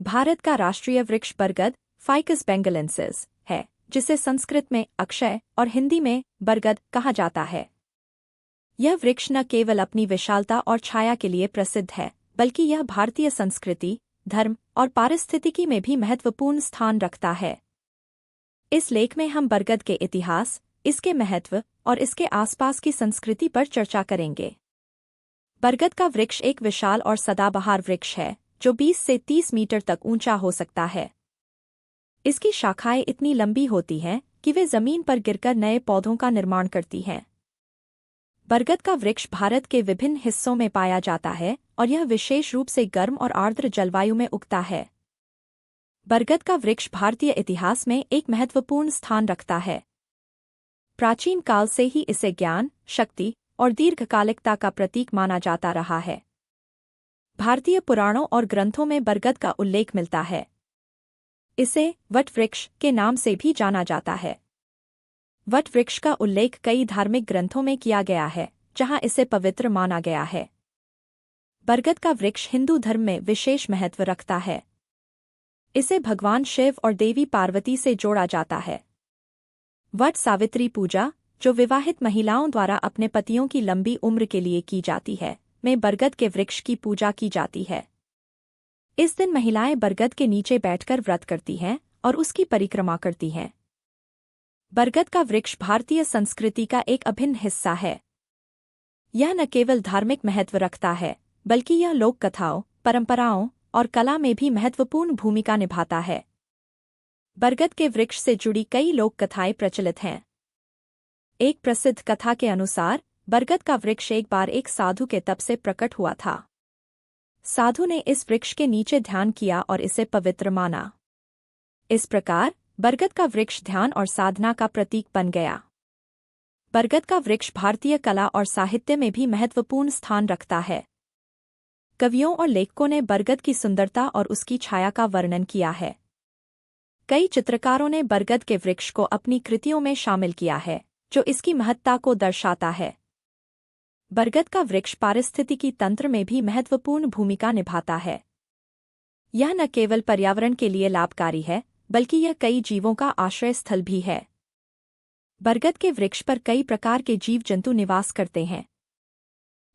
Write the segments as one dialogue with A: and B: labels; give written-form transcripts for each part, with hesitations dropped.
A: भारत का राष्ट्रीय वृक्ष बरगद फाइकस बेंगलेंसिस है, जिसे संस्कृत में अक्षय और हिंदी में बरगद कहा जाता है। यह वृक्ष न केवल अपनी विशालता और छाया के लिए प्रसिद्ध है, बल्कि यह भारतीय संस्कृति, धर्म और पारिस्थितिकी में भी महत्वपूर्ण स्थान रखता है। इस लेख में हम बरगद के इतिहास, इसके महत्व और इसके आसपास की संस्कृति पर चर्चा करेंगे। बरगद का वृक्ष एक विशाल और सदाबहार वृक्ष है, जो 20 से 30 मीटर तक ऊंचा हो सकता है। इसकी शाखाएं इतनी लंबी होती हैं कि वे जमीन पर गिरकर नए पौधों का निर्माण करती हैं। बरगद का वृक्ष भारत के विभिन्न हिस्सों में पाया जाता है और यह विशेष रूप से गर्म और आर्द्र जलवायु में उगता है। बरगद का वृक्ष भारतीय इतिहास में एक महत्वपूर्ण स्थान रखता है। प्राचीन काल से ही इसे ज्ञान, शक्ति और दीर्घकालिकता का प्रतीक माना जाता रहा है। भारतीय पुराणों और ग्रंथों में बरगद का उल्लेख मिलता है। इसे वट वृक्ष के नाम से भी जाना जाता है। वट वृक्ष का उल्लेख कई धार्मिक ग्रंथों में किया गया है, जहां इसे पवित्र माना गया है। बरगद का वृक्ष हिंदू धर्म में विशेष महत्व रखता है। इसे भगवान शिव और देवी पार्वती से जोड़ा जाता है। वट सावित्री पूजा, जो विवाहित महिलाओं द्वारा अपने पतियों की लंबी उम्र के लिए की जाती है, में बरगद के वृक्ष की पूजा की जाती है। इस दिन महिलाएं बरगद के नीचे बैठकर व्रत करती हैं और उसकी परिक्रमा करती हैं। बरगद का वृक्ष भारतीय संस्कृति का एक अभिन्न हिस्सा है। यह न केवल धार्मिक महत्व रखता है, बल्कि यह लोक कथाओं, परंपराओं और कला में भी महत्वपूर्ण भूमिका निभाता है। बरगद के वृक्ष से जुड़ी कई लोक कथाएं प्रचलित हैं। एक प्रसिद्ध कथा के अनुसार बरगद का वृक्ष एक बार एक साधु के तप से प्रकट हुआ था। साधु ने इस वृक्ष के नीचे ध्यान किया और इसे पवित्र माना। इस प्रकार बरगद का वृक्ष ध्यान और साधना का प्रतीक बन गया। बरगद का वृक्ष भारतीय कला और साहित्य में भी महत्वपूर्ण स्थान रखता है। कवियों और लेखकों ने बरगद की सुंदरता और उसकी छाया का वर्णन किया है। कई चित्रकारों ने बरगद के वृक्ष को अपनी कृतियों में शामिल किया है, जो इसकी महत्ता को दर्शाता है। बरगद का वृक्ष पारिस्थितिकी तंत्र में भी महत्वपूर्ण भूमिका निभाता है। यह न केवल पर्यावरण के लिए लाभकारी है, बल्कि यह कई जीवों का आश्रय स्थल भी है। बरगद के वृक्ष पर कई प्रकार के जीव जंतु निवास करते हैं।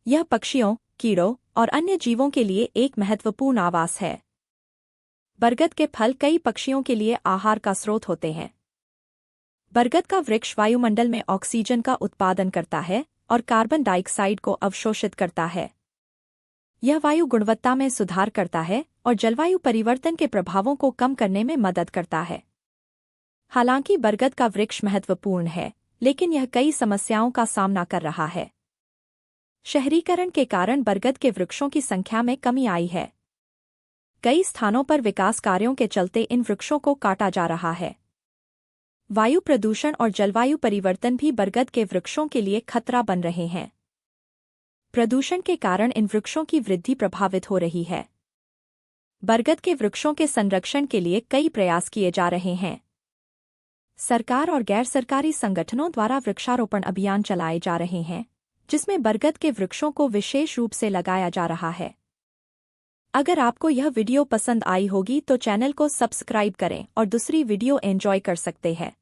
A: यह पक्षियों, कीड़ों और अन्य जीवों के लिए एक महत्वपूर्ण आवास है। बरगद के फल कई पक्षियों के लिए आहार का स्रोत होते हैं। बरगद का वृक्ष वायुमंडल में ऑक्सीजन का उत्पादन करता है और कार्बन डाइऑक्साइड को अवशोषित करता है। यह वायु गुणवत्ता में सुधार करता है और जलवायु परिवर्तन के प्रभावों को कम करने में मदद करता है। हालांकि बरगद का वृक्ष महत्वपूर्ण है, लेकिन यह कई समस्याओं का सामना कर रहा है। शहरीकरण के कारण बरगद के वृक्षों की संख्या में कमी आई है। कई स्थानों पर विकास कार्यों के चलते इन वृक्षों को काटा जा रहा है। वायु प्रदूषण और जलवायु परिवर्तन भी बरगद के वृक्षों के लिए खतरा बन रहे हैं। प्रदूषण के कारण इन वृक्षों की वृद्धि प्रभावित हो रही है। बरगद के वृक्षों के संरक्षण के लिए कई प्रयास किए जा रहे हैं। सरकार और गैर सरकारी संगठनों द्वारा वृक्षारोपण अभियान चलाए जा रहे हैं, जिसमें बरगद के वृक्षों को विशेष रूप से लगाया जा रहा है। अगर आपको यह वीडियो पसंद आई होगी तो चैनल को सब्सक्राइब करें और दूसरी वीडियो एंजॉय कर सकते हैं।